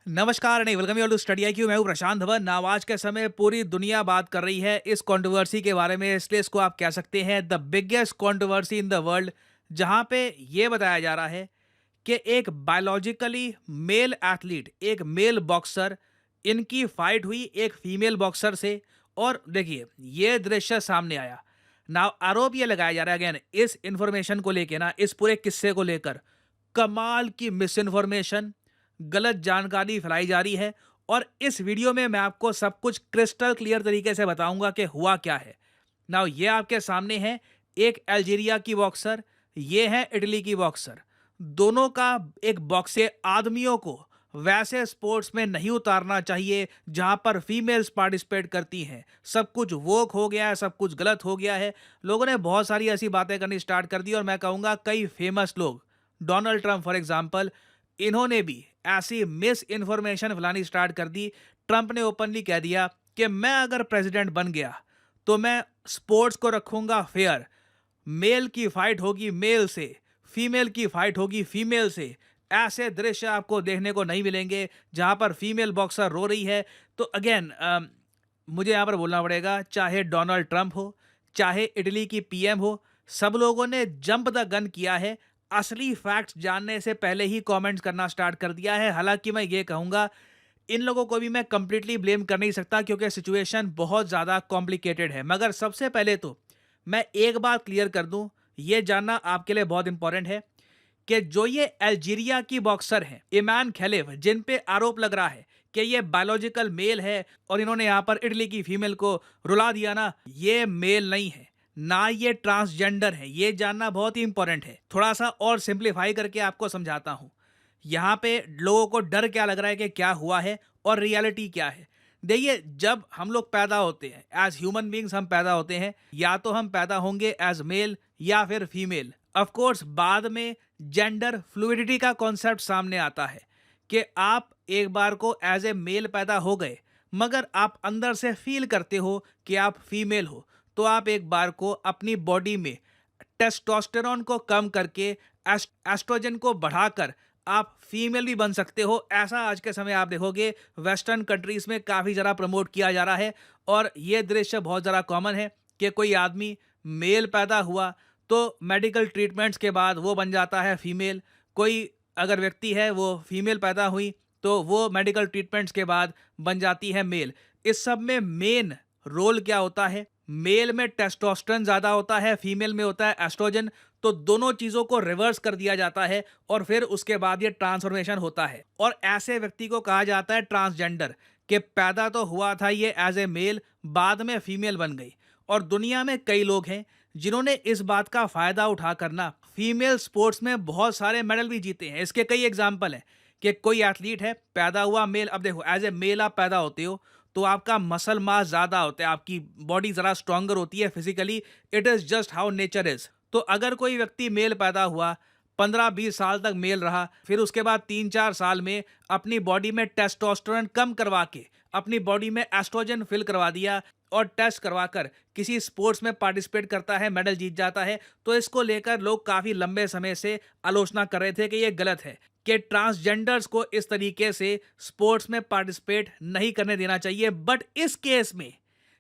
नमस्कार नहीं welcome you to Study I Q. मैं हूं प्रशांत धवन। नाउ आज के समय पूरी दुनिया बात कर रही है इस कंट्रोवर्सी के बारे में, इसलिए इसको आप कह सकते हैं the biggest controversy in the world. जहां पे ये बताया जा रहा है कि एक बायोलॉजिकली मेल एथलीट, एक मेल बॉक्सर, इनकी फाइट हुई एक फीमेल बॉक्सर से। और देखिए ये दृश्य सामने आया। नाउ आरोप ये लगाया जा रहा है अगेन इस इंफॉर्मेशन को लेके ना, इस पूरे किस्से को लेकर कमाल की मिस इन्फॉर्मेशन, गलत जानकारी फैलाई जा रही है। और इस वीडियो में मैं आपको सब कुछ क्रिस्टल क्लियर तरीके से बताऊंगा कि हुआ क्या है। नाउ ये आपके सामने है एक अल्जीरिया की बॉक्सर, ये है इटली की बॉक्सर। दोनों का एक बॉक्स से आदमियों को वैसे स्पोर्ट्स में नहीं उतारना चाहिए जहां पर फीमेल्स पार्टिसिपेट करती हैं। सब कुछ वोक हो गया है, सब कुछ गलत हो गया है। लोगों ने बहुत सारी ऐसी बातें करनी स्टार्ट कर दी और मैं कहूंगा कई फेमस लोग, डोनाल्ड ट्रंप फॉर एग्जाम्पल, इन्होंने भी ऐसी मिस इन्फॉर्मेशन फैलानी स्टार्ट कर दी। ट्रंप ने ओपनली कह दिया कि मैं अगर प्रेसिडेंट बन गया तो मैं स्पोर्ट्स को रखूंगा फेयर। मेल की फाइट होगी मेल से, फीमेल की फाइट होगी फीमेल से। ऐसे दृश्य आपको देखने को नहीं मिलेंगे जहां पर फीमेल बॉक्सर रो रही है। तो अगेन मुझे यहां पर बोलना पड़ेगा, चाहे डोनाल्ड ट्रंप हो, चाहे इटली की पीएम हो, सब लोगों ने जंप द गन किया है। असली फैक्ट्स जानने से पहले ही कमेंट्स करना स्टार्ट कर दिया है। हालांकि मैं ये कहूंगा इन लोगों को भी मैं कंप्लीटली ब्लेम कर नहीं सकता क्योंकि सिचुएशन बहुत ज़्यादा कॉम्प्लिकेटेड है। मगर सबसे पहले तो मैं एक बात क्लियर कर दूं, ये जानना आपके लिए बहुत इंपॉर्टेंट है कि जो ये अल्जीरिया की बॉक्सर हैं इमान खलीफ, जिन पे आरोप लग रहा है कि ये बायोलॉजिकल मेल है और इन्होंने यहाँ पर इटली की फीमेल को रुला दिया ना, ये मेल नहीं है, ना ये ट्रांसजेंडर है। ये जानना बहुत ही इंपॉर्टेंट है। थोड़ा सा और सिंप्लीफाई करके आपको समझाता हूँ। यहाँ पे लोगों को डर क्या लग रहा है कि क्या हुआ है और रियलिटी क्या है। देखिए, जब हम लोग पैदा होते हैं एज ह्यूमन बींग्स, हम पैदा होते हैं, या तो हम पैदा होंगे एज मेल या फिर फीमेल। ऑफ कोर्स बाद में जेंडर फ्लूइडिटी का कॉन्सेप्ट सामने आता है कि आप एक बार को एज ए मेल पैदा हो गए मगर आप अंदर से फील करते हो कि आप फीमेल हो, तो आप एक बार को अपनी बॉडी में टेस्टोस्टेरोन को कम करके एस्ट्रोजन को बढ़ाकर आप फीमेल भी बन सकते हो। ऐसा आज के समय आप देखोगे वेस्टर्न कंट्रीज में काफ़ी ज़्यादा प्रमोट किया जा रहा है। और ये दृश्य बहुत ज़्यादा कॉमन है कि कोई आदमी मेल पैदा हुआ तो मेडिकल ट्रीटमेंट्स के बाद वो बन जाता है फीमेल। कोई अगर व्यक्ति है वो फीमेल पैदा हुई तो वो मेडिकल ट्रीटमेंट्स के बाद बन जाती है मेल। इस सब में मेन रोल क्या होता है? मेल में टेस्टोस्टेरोन ज़्यादा होता है, फीमेल में होता है एस्ट्रोजन। तो दोनों चीज़ों को रिवर्स कर दिया जाता है और फिर उसके बाद ये ट्रांसफॉर्मेशन होता है। और ऐसे व्यक्ति को कहा जाता है ट्रांसजेंडर, कि पैदा तो हुआ था ये एज ए मेल, बाद में फीमेल बन गई। और दुनिया में कई लोग हैं जिन्होंने इस बात का फ़ायदा उठा करना फीमेल स्पोर्ट्स में बहुत सारे मेडल भी जीते हैं। इसके कई एग्जाम्पल हैं कि कोई एथलीट है, पैदा हुआ मेल। अब देखो, एज ए मेल आप पैदा होते हो तो आपका मसल मास ज़्यादा होता है, आपकी बॉडी ज़रा स्ट्रॉन्गर होती है physically. It is just how nature is. तो अगर कोई व्यक्ति मेल पैदा हुआ, 15-20 साल तक मेल रहा, फिर उसके बाद 3-4 साल में अपनी बॉडी में टेस्टोस्टेरोन कम करवा के अपनी बॉडी में एस्ट्रोजन फिल करवा दिया और टेस्ट करवाकर किसी स्पोर्ट्स में पार्टिसिपेट करता है, मेडल जीत जाता है, तो इसको लेकर लोग काफ़ी लंबे समय से आलोचना कर रहे थे कि ये गलत है, कि ट्रांसजेंडर्स को इस तरीके से स्पोर्ट्स में पार्टिसिपेट नहीं करने देना चाहिए। बट इस केस में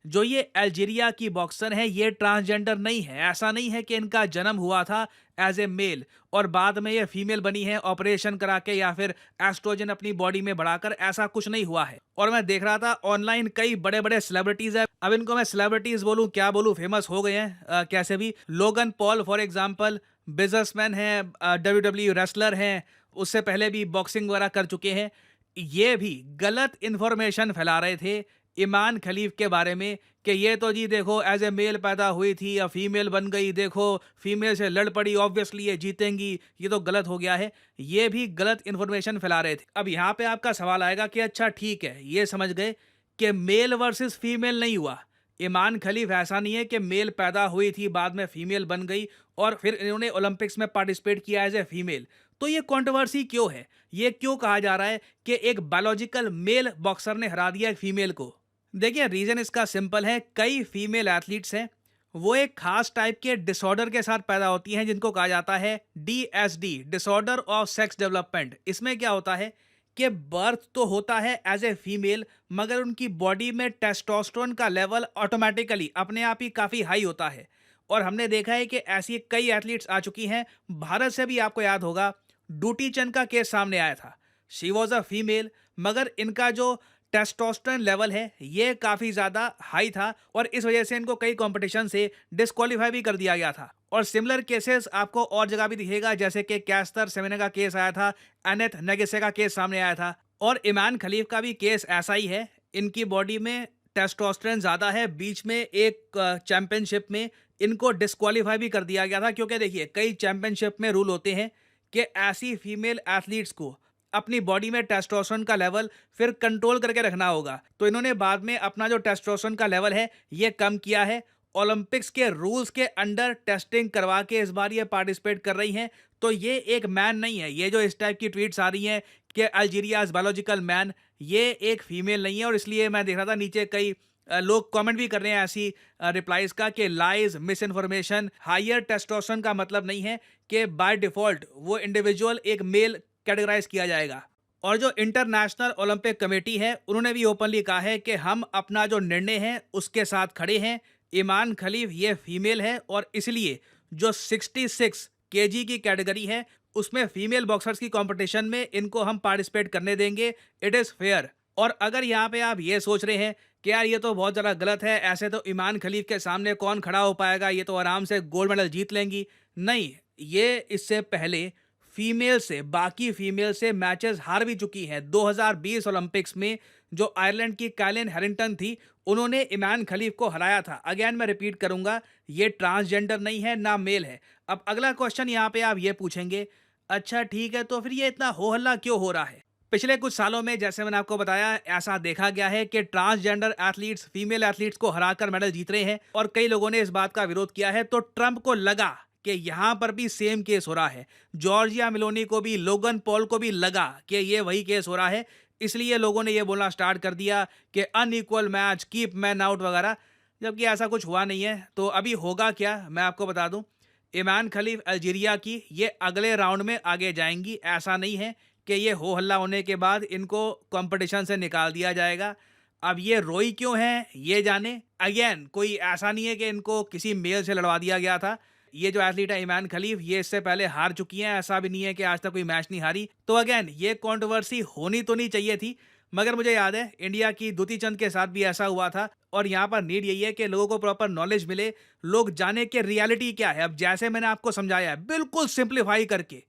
जो ये अल्जीरिया की बॉक्सर है ये ट्रांसजेंडर नहीं है। ऐसा नहीं है कि इनका जन्म हुआ था एज ए मेल और बाद में ये फीमेल बनी है ऑपरेशन करा के या फिर एस्ट्रोजन अपनी बॉडी में बढ़ाकर। ऐसा कुछ नहीं हुआ है। और मैं देख रहा था ऑनलाइन कई बड़े बड़े सेलिब्रिटीज है, अब इनको मैं सेलिब्रिटीज बोलूं क्या बोलूं, फेमस हो गए हैं कैसे भी। Logan Paul for example businessman है, WWE रेसलर हैं, उससे पहले भी बॉक्सिंग वगैरह कर चुके हैं। ये भी गलत इन्फॉर्मेशन फैला रहे थे इमान खलीफ के बारे में कि ये तो जी देखो एज ए मेल पैदा हुई थी या फीमेल बन गई, देखो फीमेल से लड़ पड़ी, ऑब्वियसली ये जीतेंगी, ये तो गलत हो गया है। ये भी गलत इन्फॉर्मेशन फैला रहे थे। अब यहाँ पे आपका सवाल आएगा कि अच्छा ठीक है, ये समझ गए कि मेल वर्सेस फीमेल नहीं हुआ। इमान खलीफ ऐसा नहीं है कि मेल पैदा हुई थी बाद में फीमेल बन गई और फिर इन्होंने ओलंपिक्स में पार्टिसिपेट किया एज ए फीमेल। तो ये कंट्रोवर्सी क्यों है? ये क्यों कहा जा रहा है कि एक बायोलॉजिकल मेल बॉक्सर ने हरा दिया एक फीमेल को? देखिए, रीजन इसका सिंपल है। कई फीमेल एथलीट्स हैं, वो एक खास टाइप के डिसऑर्डर के साथ पैदा होती हैं जिनको कहा जाता है DSD, disorder of sex development. इसमें क्या होता है कि बर्थ तो होता है एज ए फीमेल, मगर उनकी बॉडी में टेस्टोस्टेरोन का लेवल ऑटोमेटिकली अपने आप ही काफ़ी हाई होता है। और हमने देखा है कि ऐसी कई एथलीट्स आ चुकी हैं। भारत से भी आपको याद होगा, डूटी चंद का केस सामने आया था। शी वॉज अ फीमेल, मगर इनका जो टेस्टोस्टेरोन लेवल है ये काफ़ी ज़्यादा हाई था और इस वजह से इनको कई कंपटीशन से डिस्क्वालीफाई भी कर दिया गया था। और सिमिलर केसेस आपको और जगह भी दिखेगा, जैसे कि कैस्टर सेमेना का केस आया था, एनेथ नगेसे का केस सामने आया था, और इमान खलीफ का भी केस ऐसा ही है। इनकी बॉडी में टेस्टोस्टेरोन ज़्यादा है। बीच में एक चैंपियनशिप में इनको डिस्क्वालीफाई भी कर दिया गया था, क्योंकि देखिए कई चैंपियनशिप में रूल होते हैं कि ऐसी फीमेल एथलीट्स को अपनी बॉडी में टेस्टोस्टेरोन का लेवल फिर कंट्रोल करके रखना होगा। तो इन्होंने बाद में अपना जो टेस्टोस्टेरोन का लेवल है ये कम किया है। ओलंपिक्स के रूल्स के अंडर टेस्टिंग करवा के इस बार ये पार्टिसिपेट कर रही हैं। तो ये एक मैन नहीं है। ये जो इस टाइप की ट्वीट्स आ रही हैं कि अल्जीरियाज बायोलॉजिकल मैन, ये एक फीमेल नहीं है। और इसलिए मैं देख रहा था नीचे कई लोग कमेंट भी कर रहे हैं ऐसी रिप्लाईज का कि lies, misinformation, higher testosterone का मतलब नहीं है कि बाय डिफॉल्ट वो इंडिविजुअल एक मेल कैटेगराइज किया जाएगा। और जो इंटरनेशनल ओलंपिक कमेटी है उन्होंने भी ओपनली कहा है कि हम अपना जो निर्णय है उसके साथ खड़े हैं। ईमान खलीफ ये फीमेल है और इसलिए जो 66 केजी की कैटेगरी है उसमें फीमेल बॉक्सर्स की कंपटीशन में इनको हम पार्टिसिपेट करने देंगे। It is fair. और अगर यहाँ पे आप ये सोच रहे हैं कि यार ये तो बहुत ज़्यादा गलत है, ऐसे तो ईमान खलीफ के सामने कौन खड़ा हो पाएगा, ये तो आराम से गोल्ड मेडल जीत लेंगी। नहीं, ये इससे पहले बाकी फीमेल से मैचेस हार भी चुकी हैं। 2020 ओलंपिक्स में जो आयरलैंड की काइलिन हैरिंगटन थी, उन्होंने ईमान खलीफ को हराया था। अगेन मैं रिपीट करूंगा, ये ट्रांसजेंडर नहीं है, ना मेल है। अब अगला क्वेश्चन यहाँ पे आप ये पूछेंगे, अच्छा ठीक है, तो फिर ये इतना हो हल्ला क्यों हो रहा है? पिछले कुछ सालों में जैसे मैंने आपको बताया, ऐसा देखा गया है कि ट्रांसजेंडर एथलीट्स फीमेल एथलीट्स को हराकर मेडल जीत रहे हैं और कई लोगों ने इस बात का विरोध किया है। तो ट्रंप को लगा कि यहां पर भी सेम केस हो रहा है। जॉर्जिया मेलोनी को भी, लोगन पॉल को भी लगा कि ये वही केस हो रहा है। इसलिए लोगों ने ये बोलना स्टार्ट कर दिया कि unequal match, keep man out वगैरह, जबकि ऐसा कुछ हुआ नहीं है। तो अभी होगा क्या, मैं आपको बता दूं, ईमान खलीफ अल्जीरिया की ये अगले राउंड में आगे जाएंगी। ऐसा नहीं है कि ये हो हल्ला होने के बाद इनको कंपटीशन से निकाल दिया जाएगा। अब ये रोई क्यों है ये जाने। अगेन कोई ऐसा नहीं है कि इनको किसी मेल से लड़वा दिया गया था। ये जो एथलीट है ईमान खलीफ, ये इससे पहले हार चुकी हैं। ऐसा भी नहीं है कि आज तक कोई मैच नहीं हारी। तो अगेन ये कंट्रोवर्सी होनी तो नहीं चाहिए थी, मगर मुझे याद है इंडिया की दुती चंद के साथ भी ऐसा हुआ था। और यहाँ पर नीड यही है कि लोगों को प्रॉपर नॉलेज मिले, लोग जाने कि रियलिटी क्या है। अब जैसे मैंने आपको समझाया है बिल्कुल सिंप्लीफाई करके,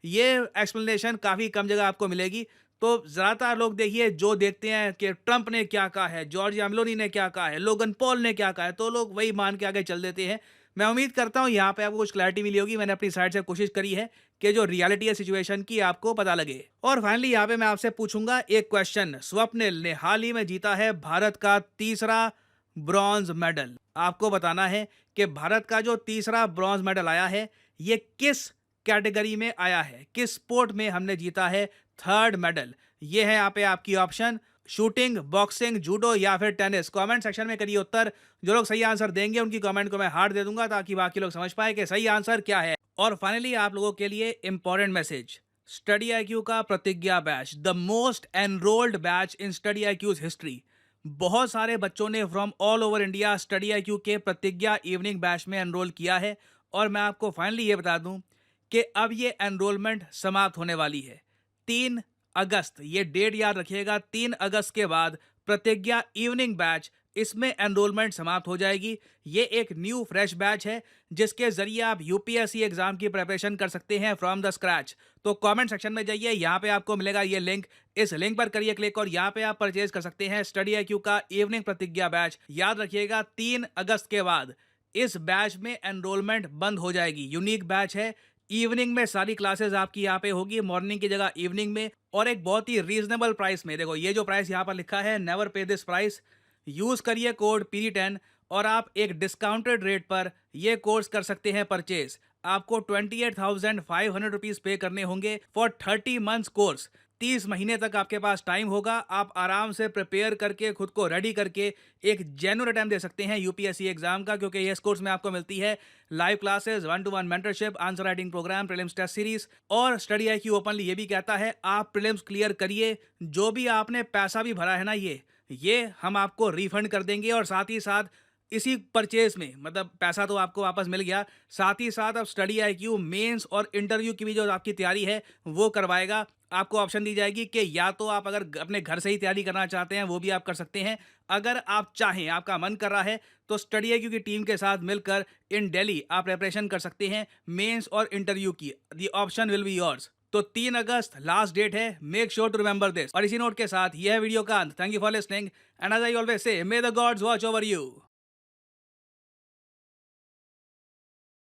ये एक्सप्लेनेशन काफ़ी कम जगह आपको मिलेगी। तो ज़्यादातर लोग देखिए जो देखते हैं कि ट्रंप ने क्या कहा है, जॉर्जिया मेलोनी ने क्या कहा है, लोगन पॉल ने क्या कहा है, तो लोग वही मान के आगे चल देते हैं। मैं उम्मीद करता हूँ यहाँ पे आपको कुछ क्लैरिटी मिली होगी। मैंने अपनी साइड से कोशिश करी है कि जो रियलिटी है सिचुएशन की आपको पता लगे। और फाइनली यहाँ पे मैं आपसे पूछूंगा एक क्वेश्चन। स्वप्निल ने हाल ही में जीता है भारत का तीसरा ब्रॉन्ज मेडल। आपको बताना है कि भारत का जो तीसरा ब्रॉन्ज मेडल आया है ये किस कैटेगरी में आया है, किस स्पोर्ट में हमने जीता है थर्ड मेडल। ये है यहाँ पे आपकी ऑप्शन, शूटिंग, बॉक्सिंग, जूडो या फिर टेनिस। कमेंट सेक्शन में करिए उत्तर। जो लोग सही आंसर देंगे उनकी कमेंट को मैं हार्ट दे दूंगा ताकि बाकी लोग समझ पाए कि सही आंसर क्या है। और फाइनली आप लोगों के लिए इंपॉर्टेंट मैसेज, स्टडी आईक्यू का Pratigya batch, the most enrolled batch in Study IQ's history. बहुत सारे बच्चों ने from all over India Study IQ के प्रतिज्ञा इवनिंग बैच में एनरोल किया है। और मैं आपको फाइनली ये बता दूं कि अब ये एनरोलमेंट समाप्त होने वाली है 3 अगस्त। ये डेट याद रखिएगा, 3 अगस्त के बाद प्रतिज्ञा इवनिंग बैच, इसमें एनरोलमेंट समाप्त हो जाएगी। ये एक न्यू फ्रेश बैच है जिसके जरिए आप यूपीएससी एग्जाम की प्रिपरेशन कर सकते हैं फ्रॉम द स्क्रैच। तो कमेंट सेक्शन में जाइए, यहाँ पे आपको मिलेगा ये लिंक, इस लिंक पर करिए क्लिक और यहाँ पे आप परचेज कर सकते हैं स्टडी आईक्यू का इवनिंग प्रतिज्ञा बैच। याद रखिएगा 3 अगस्त के बाद इस बैच में एनरोलमेंट बंद हो जाएगी। यूनिक बैच है, इवनिंग में सारी क्लासेस आपकी यहाँ पे होगी, मॉर्निंग की जगह इवनिंग में, और एक बहुत ही रीजनेबल प्राइस में। देखो ये जो प्राइस यहाँ पर लिखा है, नेवर पे दिस प्राइस, यूज करिए कोड PD10 और आप एक डिस्काउंटेड रेट पर ये कोर्स कर सकते हैं परचेज। आपको 28,500 रुपीज पे करने होंगे फॉर 30 मंथ्स कोर्स। 30 महीने तक आपके पास टाइम होगा। आप आराम से प्रिपेयर करके खुद को रेडी करके एक जेन्युइन अटेम्प्ट दे सकते हैं यूपीएससी एग्जाम का, क्योंकि ये कोर्स में आपको मिलती है live classes, 1-to-1 mentorship, answer writing programme, prelims test series. और स्टडी आईक्यू ओपनली ये भी कहता है आप प्रीलिम्स क्लियर करिए, जो भी आपने पैसा भी भरा है ना, ये हम आपको रिफंड कर देंगे। और साथ ही साथ इसी परचेज में, मतलब पैसा तो आपको वापस मिल गया, साथ ही साथ अब स्टडी आईक्यू मेंस और इंटरव्यू की भी जो आपकी तैयारी है वो करवाएगा। आपको ऑप्शन दी जाएगी कि या तो आप अगर अपने घर से ही तैयारी करना चाहते हैं वो भी आप कर सकते हैं। अगर आप चाहें, आपका मन कर रहा है, तो स्टडी आईक्यू की टीम के साथ मिलकर इन दिल्ली आप प्रिपरेशन कर सकते हैं मेंस और इंटरव्यू की। The option will be yours. तो 3 अगस्त लास्ट डेट है, make sure to remember this. और इसी नोट के साथ यह वीडियो का अंत। Thank you for listening and as I always say, may the gods watch over you.